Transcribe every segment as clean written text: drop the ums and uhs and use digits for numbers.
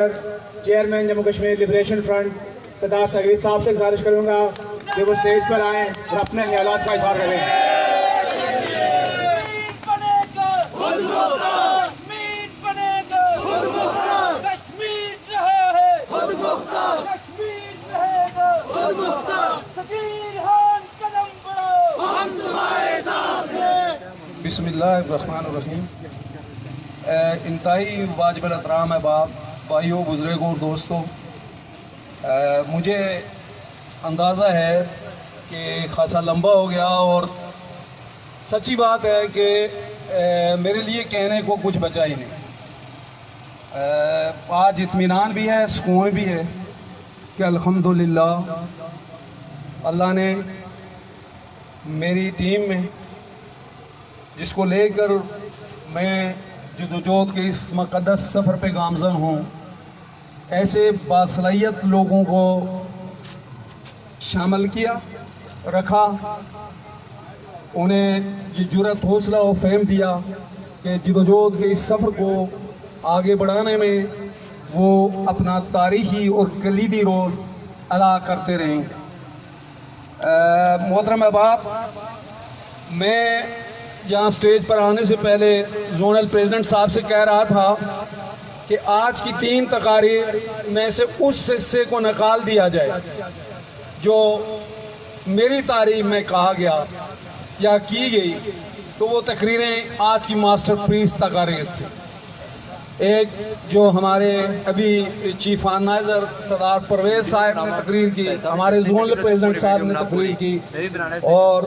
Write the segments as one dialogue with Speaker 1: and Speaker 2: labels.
Speaker 1: Chairman Jammu Kashmir liberation front سردار سگیر صاحب سے گزارش کروں گا کہ وہ اسٹیج پر آئیں اور اپنے خیالات کا اظہار کریں۔
Speaker 2: بسم اللہ الرحمن الرحیم۔ انتہائی واجب الاحترام احباب، بھائیوں، بزرگوں اور دوستوں، مجھے اندازہ ہے کہ خاصا لمبا ہو گیا اور سچی بات ہے کہ میرے لیے کہنے کو کچھ بچا ہی نہیں۔ آج اطمینان بھی ہے، سکون بھی ہے کہ الحمدللہ اللہ نے میری ٹیم میں، جس کو لے کر میں جدوجہد کے اس مقدس سفر پہ گامزن ہوں، ایسے باصلاحیت لوگوں کو شامل کیا، رکھا، انہیں یہ جرأت، حوصلہ و فہم دیا کہ جدوجہد کے اس سفر کو آگے بڑھانے میں وہ اپنا تاریخی اور کلیدی رول ادا کرتے رہیں۔ محترم احباب، میں یہاں سٹیج پر آنے سے پہلے زونل پریزیڈنٹ صاحب سے کہہ رہا تھا کہ آج کی 3 تقاریر میں سے اس حصے کو نکال دیا جائے جو میری تعریف میں کہا گیا یا کی گئی، تو وہ تقریریں آج کی ماسٹر پیس تقاریر تھیں۔ ایک جو ہمارے ابھی چیف آرگنائزر سردار پرویز صاحب نے تقریر کی، ہمارے زونل پریزیڈنٹ صاحب نے تقریر کی، اور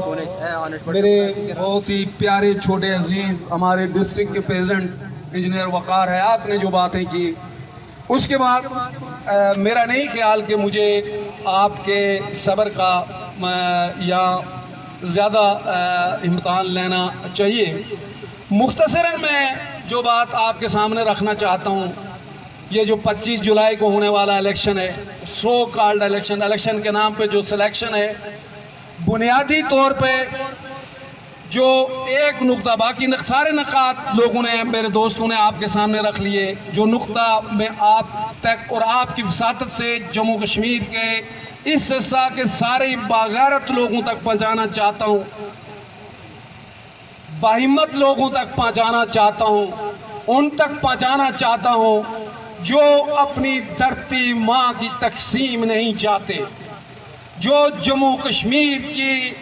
Speaker 2: میرے بہت ہی پیارے چھوٹے عزیز ہمارے ڈسٹرکٹ کے پریزیڈنٹ انجینئر وقار حیات نے جو باتیں کی۔ اس کے بعد میرا نہیں خیال کہ مجھے آپ کے صبر کا یا زیادہ امتحان لینا چاہیے۔ مختصراً میں جو بات آپ کے سامنے رکھنا چاہتا ہوں، یہ جو 25 جولائی کو ہونے والا الیکشن ہے، سو کالڈ الیکشن کے نام پہ جو سلیکشن ہے، بنیادی طور پہ جو ایک نقطہ، باقی سارے نکات لوگوں نے، میرے دوستوں نے آپ کے سامنے رکھ لیے، جو نقطہ میں آپ تک اور آپ کی وساطت سے جموں کشمیر کے اس حصہ کے سارے باغیرت لوگوں تک پہنچانا چاہتا ہوں، باہمت لوگوں تک پہنچانا چاہتا ہوں، ان تک پہنچانا چاہتا ہوں جو اپنی دھرتی ماں کی تقسیم نہیں چاہتے، جو جموں کشمیر کی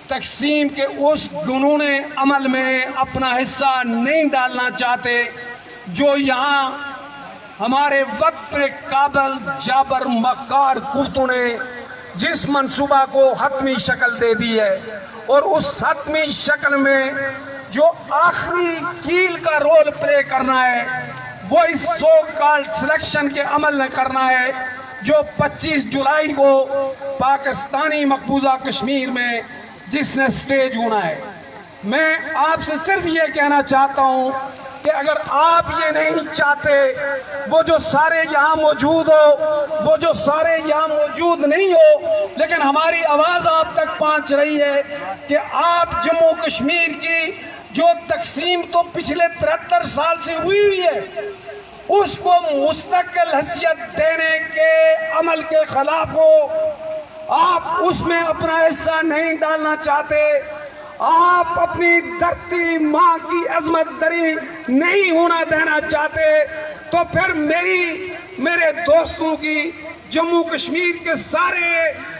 Speaker 2: تقسیم کے اس گنون عمل میں اپنا حصہ نہیں ڈالنا چاہتے، جو یہاں ہمارے وقت پہ قابل جابر مکار قوتوں نے جس منصوبہ کو حتمی شکل دے دی ہے، اور اس حتمی شکل میں جو آخری کیل کا رول پلے کرنا ہے وہ اس سو کالڈ سلیکشن کے عمل میں کرنا ہے، جو 25 جولائی کو پاکستانی مقبوضہ کشمیر میں جس نے سٹیج ہونا ہے۔ میں آپ سے صرف یہ کہنا چاہتا ہوں کہ اگر آپ یہ نہیں چاہتے وہ جو سارے یہاں موجود ہو، وہ جو سارے یہاں موجود نہیں ہو، لیکن ہماری آواز آپ تک پہنچ رہی ہے کہ آپ جموں کشمیر کی جو تقسیم تو پچھلے 73 سال سے ہوئی ہے، اس کو مستقل حیثیت دینے کے عمل کے خلاف ہو، آپ اس میں اپنا حصہ نہیں ڈالنا چاہتے، آپ اپنی دھرتی ماں کی عظمت دری نہیں ہونا دینا چاہتے، تو پھر میرے دوستوں کی، جموں کشمیر کے سارے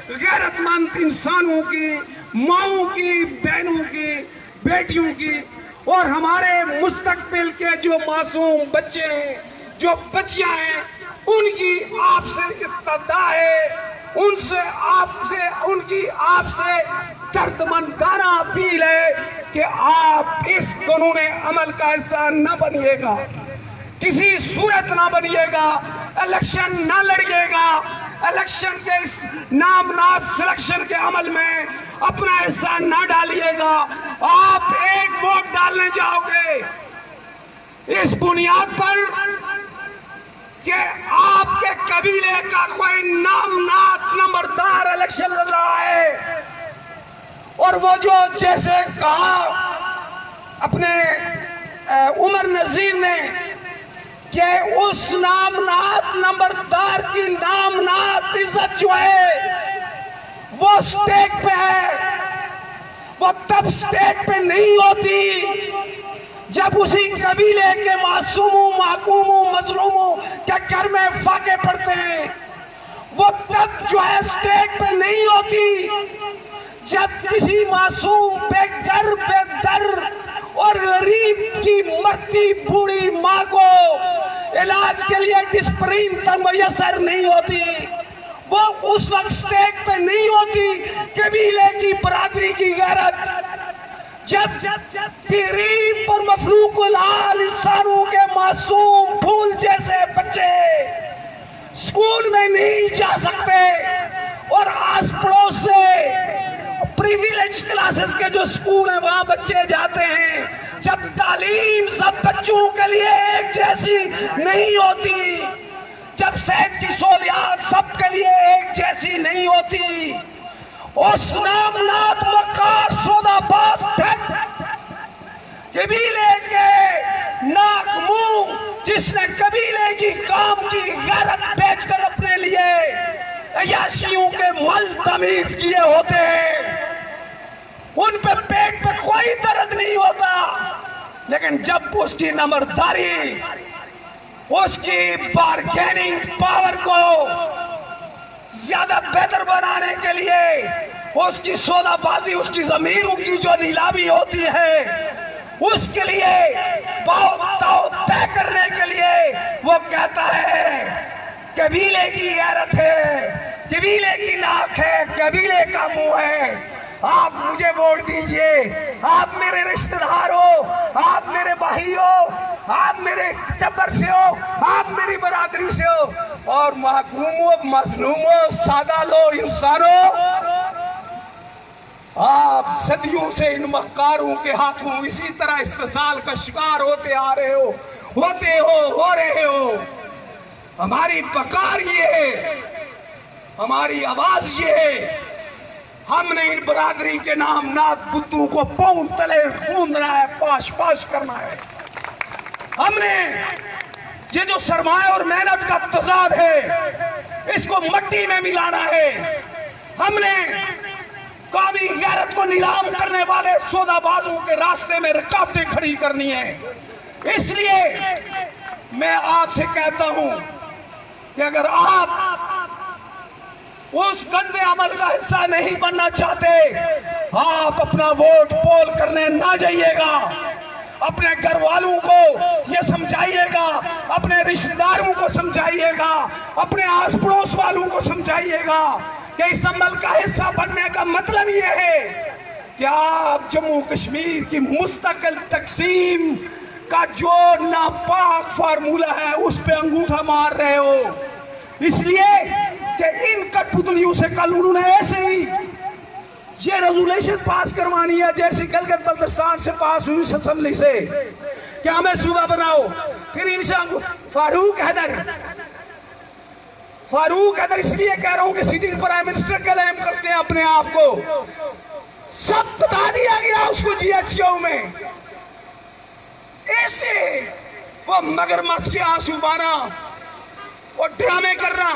Speaker 2: غیرت مند انسانوں کی، ماؤں کی، بہنوں کی، بیٹیوں کی، اور ہمارے مستقبل کے جو معصوم بچے ہیں، جو بچیاں ہیں، ان کی آپ سے استدعا ہے، ان کی آپ سے دردمندانہ اپیل ہے کہ آپ اس قانون عمل کا حصہ نہ بنیے گا، کسی صورت نہ بنیے گا، الیکشن نہ لڑیے گا، الیکشن کے اس نامناز سلیکشن کے عمل میں اپنا حصہ نہ ڈالیے گا۔ آپ ایک ووٹ ڈالنے جاؤ گے اس بنیاد پر کہ آپ کے قبیلے کا کوئی نامناز نمبردار الیکشن لڑ رہا ہے، اور وہ جو جیسے کہا اپنے عمر نذیر نے کہ اس نامنات نمبردار کی نامنات عزت جو ہے وہ سٹیج پہ ہے، وہ تب سٹیج پہ نہیں ہوتی جب اسی قبیلے کے معصوموں، محکوموں، مظلوموں کے گھر میں فاقے پڑتے ہیں۔ وہ تب جو ہے سٹیج پہ نہیں ہوتی جب کسی معصوم بے گھر بے در اور غریب کی مرتی بوڑھی ماں کو علاج کے لیے ڈسپرین تک میسر نہیں ہوتی۔ وہ اس وقت سٹیج پہ نہیں ہوتی قبیلے کی برادری کی غیرت، جب غریب اور مفلوق الحال انسانوں کے معصوم پھول جیسے بچے اسکول میں نہیں جا سکتے اور آس پڑوس سے پریویلیج کلاسز کے جو اسکول ہیں وہاں بچے جاتے ہیں، جب تعلیم سب بچوں کے لیے ایک جیسی نہیں ہوتی، جب صحت کی سہولیات سب کے لیے ایک جیسی نہیں ہوتی، اس نامنات مکار سودا باز قبیلے کے ناک منہ جس نے قبیلے کی کام کی غیرت بیچ کر اپنے لیے عیاشیوں کے مل تعمیر کیے ہوتے ہیں، ان پہ پیٹ پہ کوئی درد نہیں ہوتا، لیکن جب اس کی نمبرداری، اس کی بارگیننگ پاور کو زیادہ بہتر بنانے کے لیے، اس کی سودا بازی، اس کی ضمیروں کی جو نیلامی ہوتی ہے، اس کے لیے باؤ طے کرنے کے لیے وہ کہتا ہے قبیلے کی غیرت ہے، قبیلے کی ناک ہے، قبیلے کا منہ ہے، آپ مجھے ووٹ دیجئے، آپ میرے رشتہ دار ہو، آپ میرے بھائی ہو، آپ میرے ٹبر سے ہو، آپ میری برادری سے ہو، اور محکوموں، مظلوموں، سادہ لو انسانوں، آپ صدیوں سے ان مکاروں کے ہاتھوں اسی طرح استحصال کا شکار ہوتے آ رہے ہو، ہو رہے ہو۔ ہماری پکار یہ ہے، ہماری آواز یہ ہے، ہم نے ان برادری کے نامنات بدھوں کو پاؤں تلے پھونڈنا ہے، پاش پاش کرنا ہے۔ ہم نے یہ جو سرمایہ اور محنت کا تضاد ہے اس کو مٹی میں ملانا ہے۔ ہم نے قومی غیرت کو نیلام کرنے والے سودا بازوں کے راستے میں رکاوٹیں کھڑی کرنی ہیں۔ اس لیے میں آپ سے کہتا ہوں کہ اگر آپ اس گندے عمل کا حصہ نہیں بننا چاہتے، آپ اپنا ووٹ پول کرنے نہ جائیے گا، اپنے گھر والوں کو یہ سمجھائیے گا، اپنے رشتہ داروں کو سمجھائیے گا، اپنے آس پڑوس والوں کو سمجھائیے گا کہ اس عمل کا حصہ بننے کا مطلب یہ ہے کہ آپ جموں کشمیر کی مستقل تقسیم کا جو ناپاک فارمولہ ہے اس پہ انگوٹھا مار رہے ہو، اس لیے کہ ان کٹ پتلیوں سے کل انہوں نے ایسے ہی یہ ریزولوشن پاس کروانی ہے جیسے گلگت بلتستان سے پاس ہوئی اسمبلی سے کہ ہمیں صوبہ بناؤ، پھر ان سے فاروق حیدر اس لیے کہہ رہا ہوں کہ سٹنگ پرائم منسٹر کلیم کرتے ہیں اپنے آپ کو، سب بتا دیا گیا اس کو جی ایچ کیو میں، ایسے وہ مگرمچھ کے آنسو بانا اور ڈرامے کرنا،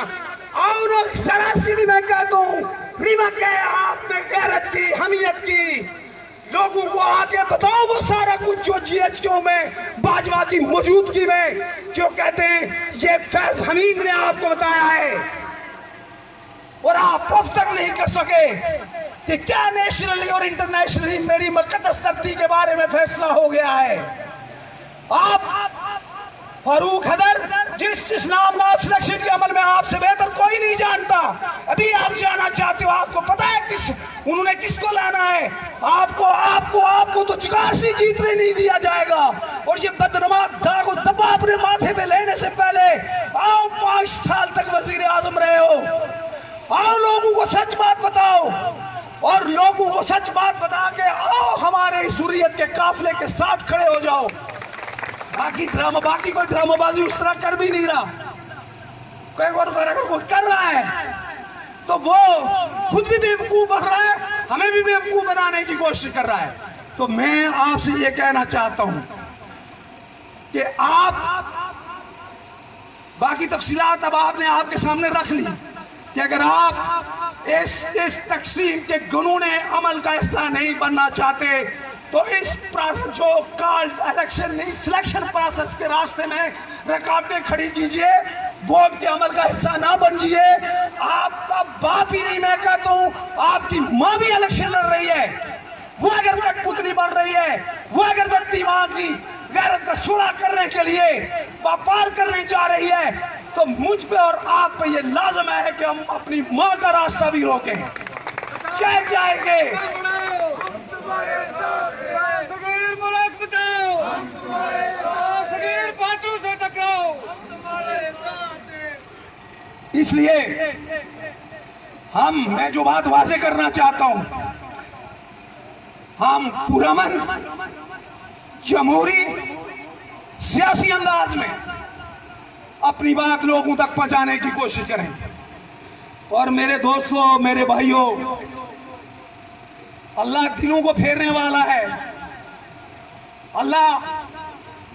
Speaker 2: اور سراسری میں کہتا ہوں ریوک ہے آپ میں غیرت کی، حمیت کی، لوگوں کو آ کے بتاؤ وہ سارا کچھ جو جی ایچ کیو میں باجوہ کی موجودگی میں جو کہتے ہیں یہ فیض حمید نے آپ کو بتایا ہے، اور آپ اب تک نہیں کر سکے کہ کیا نیشنلی اور انٹرنیشنلی میری مقدس دھرتی کے بارے میں فیصلہ ہو گیا ہے۔ آپ فاروق حیدر جس نامنات سلیکشن کے عمل میں آپ سے بہتر کوئی نہیں جانتا، ابھی آپ جانا چاہتے ہو، آپ کو پتا ہے انہوں نے کس کو لانا ہے، آپ کو تو چگار سے جیتنے نہیں دیا جائے گا، اور یہ بدنما داغ و دبا اپنے ماتھے پہ لینے سے پہلے آؤ 5 سال تک وزیر اعظم رہے ہو، آؤ لوگوں کو سچ بات بتاؤ، اور لوگوں کو سچ بات بتا کے آؤ ہمارے اس حریت کے قافلے کے ساتھ کھڑے ہو جاؤ۔ باقی کوئی ڈرامہ بازی اس طرح کر بھی نہیں رہا، اگر کوئی کر رہا ہے تو وہ خود بھی بیوقوف بن رہا ہے، ہمیں بھی بیوقوف بنانے کی کوشش کر رہا ہے۔ تو میں آپ سے یہ کہنا چاہتا ہوں کہ آپ باقی تفصیلات اب آپ نے آپ کے سامنے رکھ لی کہ اگر آپ اس تقسیم کے گنون عمل کا حصہ نہیں بننا چاہتے تو اس جو کالڈ الیکشن نہیں سلیکشن پروسیس کے راستے میں رکاوٹیں کھڑی کیجئے، ووٹ کے عمل کا حصہ نہ بنجیے۔ آپ کا باپ ہی نہیں، میں کہتا ہوں آپ کی ماں بھی الیکشن لڑ رہی ہے، وہ اگر تک پتلی بن رہی ہے، وہ اگر تک ماں کی غیرت کا سونا کرنے کے لیے وپار کرنے جا رہی ہے تو مجھ پہ اور آپ پہ یہ لازم ہے کہ ہم اپنی ماں کا راستہ بھی روکیں، چاہے جائیں گے۔ اس لیے میں جو بات واضح کرنا چاہتا ہوں، ہم پرامن جمہوری سیاسی انداز میں اپنی بات لوگوں تک پہنچانے کی کوشش کریں۔ اور میرے دوستوں، میرے بھائیوں، اللہ دلوں کو پھیرنے والا ہے، اللہ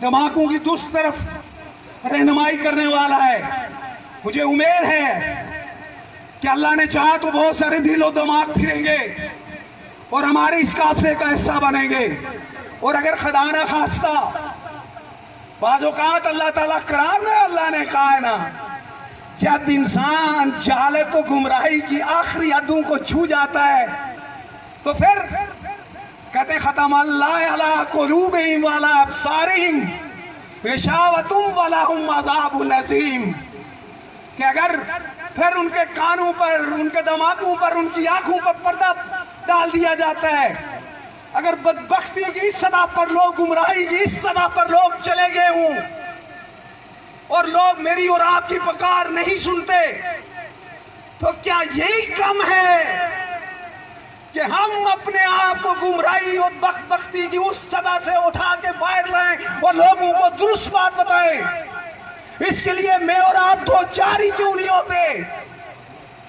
Speaker 2: دماغوں کی دوسری طرف رہنمائی کرنے والا ہے۔ مجھے امید ہے کہ اللہ نے چاہا تو بہت سارے دل و دماغ پھریں گے اور ہمارے اس قافلے کا حصہ بنیں گے۔ اور اگر خدا نہ خواستہ بعض اوقات اللہ تعالیٰ قرار نہ اللہ نے کہا ہے نا، جب انسان جہالت و گمراہی کی آخری حدوں کو چھو جاتا ہے تو پھر کہتے ختم اللہ علی قلوبہم وعلی ابصارہم غشاوۃ ولہم عذاب عظیم، کہ اگر پھر ان کے کانوں پر، ان کے دماغوں پر، ان کی آنکھوں پر پردہ ڈال دیا جاتا ہے، اگر بدبختی کی اس سطح پر لوگ، گمراہی کی اس سطح پر لوگ چلے گئے ہوں اور لوگ میری اور آپ کی پکار نہیں سنتے، تو کیا یہی کم ہے کہ ہم اپنے آپ کو گمراہی اور بدبختی کی اس سطح سے اٹھا کے باہر لائیں اور لوگوں کو درست بات بتائیں؟ اس کے لیے میں اور آپ دو چار ہی کیوں نہیں ہوتے؟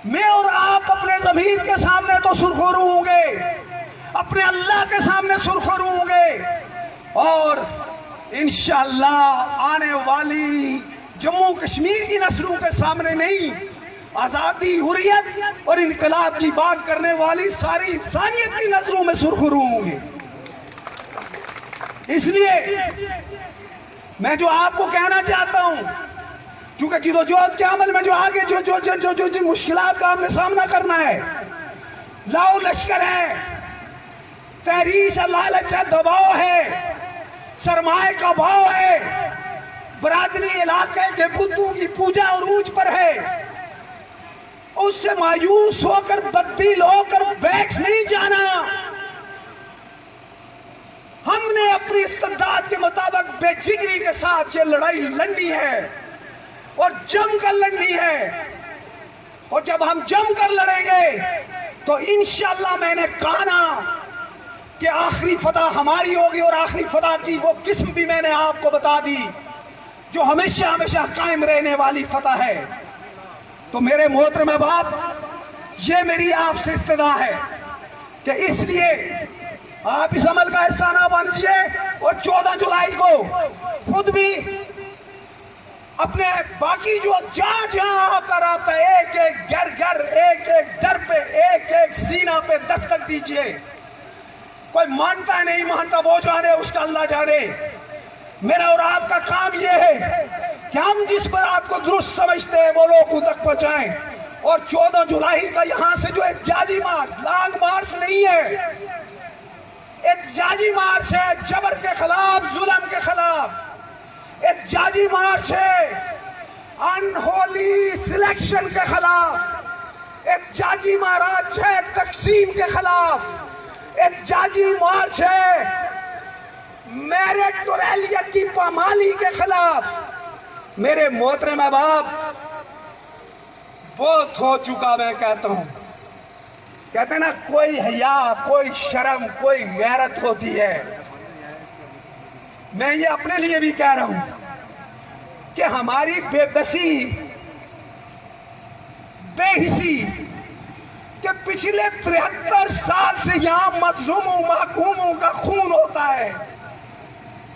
Speaker 2: میں اور آپ اپنے ضمیر کے سامنے تو سرخرو ہوں گے، اپنے اللہ کے سامنے سرخرو ہوں گے، اور انشاءاللہ آنے والی جموں کشمیر کی نسلوں کے سامنے نہیں، آزادی، حریت اور انقلاب کی بات کرنے والی ساری انسانیت کی نظروں میں سرخرو ہوں گے۔ اس لیے میں جو آپ کو کہنا چاہتا ہوں، چونکہ جدوجہد کے عمل میں جو آگے جو مشکلات کا ہم نے سامنا کرنا ہے، لاؤ لشکر ہے، تحریر لالچ ہے، دباؤ ہے، سرمایہ کا بھاؤ ہے، برادری علاقے کے بتوں کی پوجا عروج پر ہے، اس سے مایوس ہو کر بددل ہو کر بیٹھ نہیں جانا۔ ہم نے اپنی استعداد کے مطابق بے جگری کے ساتھ یہ لڑائی لڑنی ہے اور جم کر لڑنی ہے، اور جب ہم جم کر لڑیں گے تو انشاءاللہ میں نے کہا نا کہ آخری فتح ہماری ہوگی، اور آخری فتح کی وہ قسم بھی میں نے آپ کو بتا دی جو ہمیشہ ہمیشہ قائم رہنے والی فتح ہے۔ تو میرے محترم باپ، یہ میری آپ سے استدعا ہے کہ اس لیے آپ اس عمل کا حصہ نہ بنجیے، اور 14 جولائی کو خود بھی اپنے باقی جو جہاں آپ کا رابطہ، ایک ایک گھر ایک ایک در پہ، ایک ایک سینہ پہ دستک دیجئے۔ کوئی مانتا نہیں مانتا وہ جانے، اس کا اللہ جانے۔ میرا اور آپ کا کام یہ ہے کہ ہم جس پر آپ کو درست سمجھتے ہیں وہ لوگوں تک پہنچائیں، اور 14 جولائی کا یہاں سے جو احتجاجی مارچ، لانگ مارچ نہیں ہے، احتجاجی مارچ ہے جبر کے خلاف، ظلم کے خلاف، احتجاجی مارچ ہے انہولی سلیکشن کے خلاف، احتجاجی مارچ ہے تقسیم کے خلاف، احتجاجی مارچ ہے میرٹ اور اہلیت کی پامالی کے خلاف۔ میرے محترم احباب، بہت ہو چکا، میں کہتا ہوں، کہتے ہیں نا کوئی حیا، کوئی شرم، کوئی غیرت ہوتی ہے۔ میں یہ اپنے لیے بھی کہہ رہا ہوں کہ ہماری بے بسی، بے حسی کہ پچھلے 73 سال سے یہاں مظلوموں، محکوموں کا خون ہوتا ہے،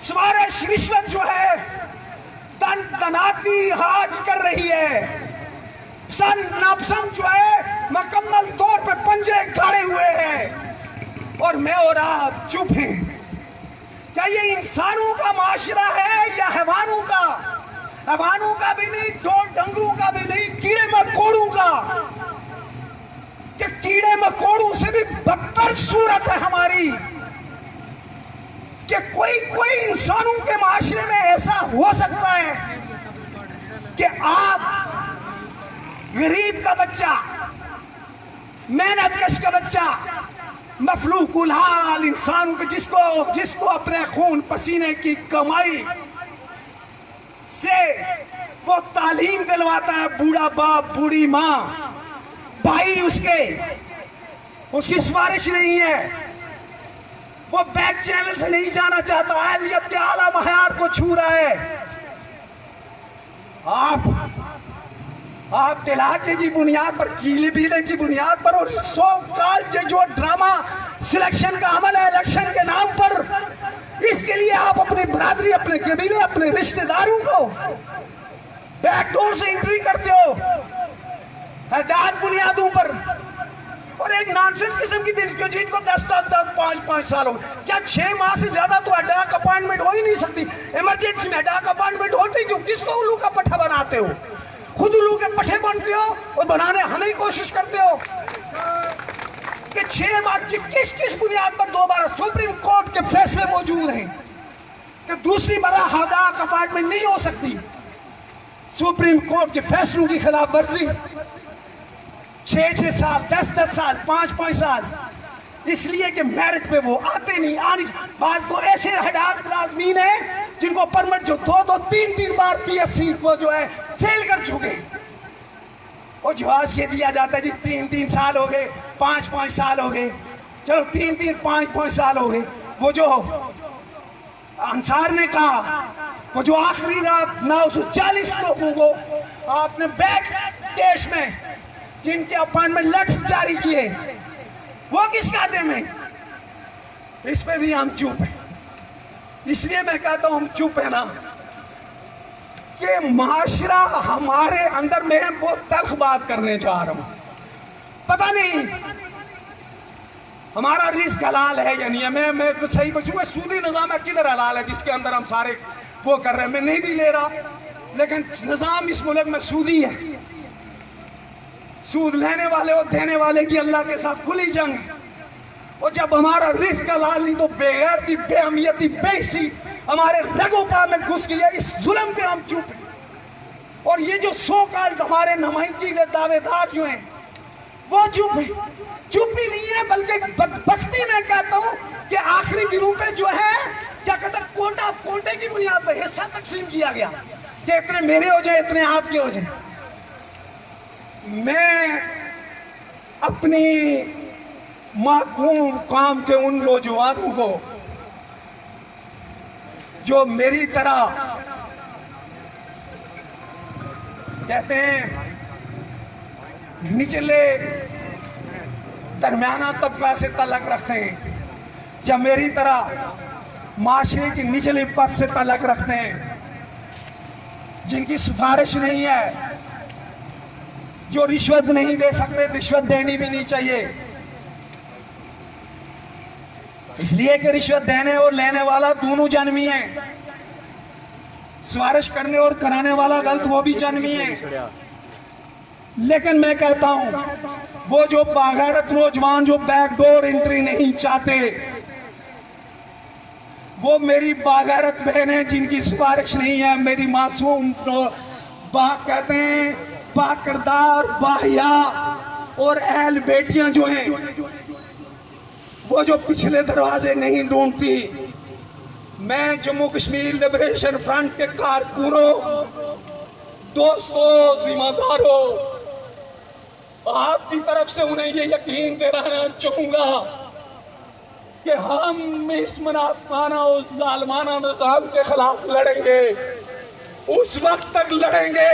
Speaker 2: سوارش رشوت جو ہے دن دناتی حاج کر رہی ہے. سن ناپسند جو ہے مکمل طور پہ پنجے گاڑے ہوئے ہیں اور میں اور آپ چپ ہیں. کیا یہ انسانوں کا معاشرہ ہے یا حیوانوں کا؟ حیوانوں کا بھی نہیں، ڈول ڈنگروں کا بھی نہیں، کیڑے مکوڑوں کا. کہ کیڑے مکوڑوں سے بھی بدتر صورت ہے ہماری. کہ کوئی انسانوں کے معاشرے میں ایسا ہو سکتا ہے کہ آپ غریب کا بچہ، محنت کش کا بچہ، مفلوق الحال انسان کو جس کو اپنے خون پسینے کی کمائی سے وہ تعلیم دلواتا ہے، بوڑھا باپ، بوڑھی ماں، بھائی اس کی سفارش نہیں ہے، وہ بیک چینل سے نہیں جانا چاہتا، اہلیت کے اعلیٰ معیار کو چھو رہا ہے. آپ علاقے کی بنیاد پر، کیلے بیلے کی بنیاد پر، اور سو کال جو ڈرامہ سلیکشن کا عمل ہے الیکشن کے نام پر، اس کے لیے آپ اپنی برادری، اپنے قبیلے، اپنے رشتہ داروں کو بیک ڈور سے انٹری کرتے ہو اعداد بنیادوں پر. اور ایک نانسنس قسم کی دل جن کو 10-5 سال ہو، کیا 6 ماہ سے زیادہ تو اڈاک اپائنٹمنٹ ہو ہی نہیں سکتی. ایمرجنسی میں اڈاک اپائنٹمنٹ ہوتی کیوں؟ کس کو الو کا پٹھا بناتے ہو؟ خود الو کے پٹھے بنتے ہو اور بنانے ہمیں کوشش کرتے ہو. کہ 6 ماہ کی کس بنیاد پر دوبارہ سپریم کورٹ کے فیصلے موجود ہیں کہ دوسری بار اڈاک اپائنٹمنٹ نہیں ہو سکتی. سپریم کورٹ کے فیصلوں کی خلاف ورزی 6 سال، 10 سال، 5 سال، اس لیے کہ میرٹ پہ وہ آتے نہیں. بعض تو ایسے ہڈاک ملازمین ہیں جن کو پرمٹ جو 2-3 بار پی ایس سی کو جو ہے فیل کر چکے، اور جواز یہ دیا جاتا ہے جی 3 سال ہو گئے، 5 سال ہو گئے، چلو 5 سال ہو گئے. وہ جو انصار نے کہا، وہ جو آخری رات 940 لوگوں کو آپ نے بیک دیش میں جن کے اپائنٹمنٹ لیٹرز جاری کیے، وہ کس کھاتے میں؟ اس پہ بھی ہم چپ ہیں. اس لیے میں کہتا ہوں ہم چپ ہیں نا، کہ معاشرہ ہمارے اندر، میں بہت تلخ بات کرنے جا رہا ہوں، پتہ نہیں ہمارا رزق حلال ہے یا نہیں ہے. میں صحیح بچوں گا. سودی نظام ہے، کدھر حلال ہے جس کے اندر ہم سارے وہ کر رہے ہیں؟ میں نہیں بھی لے رہا، لیکن نظام اس ملک میں سودی ہے. سود لینے والے اور دینے والے کی اللہ کے ساتھ کھلی جنگ. اور جب ہمارا رزق حلال نہیں تو بے غیرتی، بے اہمیتی، بے حسی ہمارے رگوں پا میں گھس گئی ہے. اس ظلم پہ ہم چپ ہیں. اور یہ جو سو کال ہمارے نمائندگی کے دعوے دار جو ہیں وہ چپ ہیں. چپ ہی نہیں ہے بلکہ بدبختی میں کہتا ہوں کہ آخری دنوں پہ جو ہے کیا کہتا ہے، کوٹے کی بنیاد پہ حصہ تقسیم کیا گیا کہ اتنے میرے ہو جائیں، اتنے آپ کے ہو جائیں. میں اپنی محکوم قوم کے ان نوجوانوں کو جو میری طرح کہتے ہیں نچلے درمیانہ طبقہ سے تعلق رکھتے ہیں، یا میری طرح معاشرے کی نچلی پد سے تعلق رکھتے ہیں، جن کی سفارش نہیں ہے، جو رشوت نہیں دے سکتے، رشوت دینی بھی نہیں چاہیے. اس لیے کہ رشوت دینے اور لینے والا دونوں جنمی ہیں، سفارش کرنے اور کرانے والا غلط وہ بھی جنمی ہے. لیکن میں کہتا ہوں وہ جو باغیرت نوجوان جو بیک ڈور انٹری نہیں چاہتے، وہ میری باغیرت بہنیں جن کی سفارش نہیں ہے، میری معصوم کہتے ہیں با کردار، باحیا اور اہل بیٹیاں جو ہیں، وہ جو پچھلے دروازے نہیں ڈھونڈتی. میں جموں کشمیر لبریشن فرنٹ کے کارکنوں، دوستوں، ذمہ داروں، آپ کی طرف سے انہیں یہ یقین دلانا چاہوں گا کہ ہم اس منافقانہ اور ظالمانہ نظام کے خلاف لڑیں گے، اس وقت تک لڑیں گے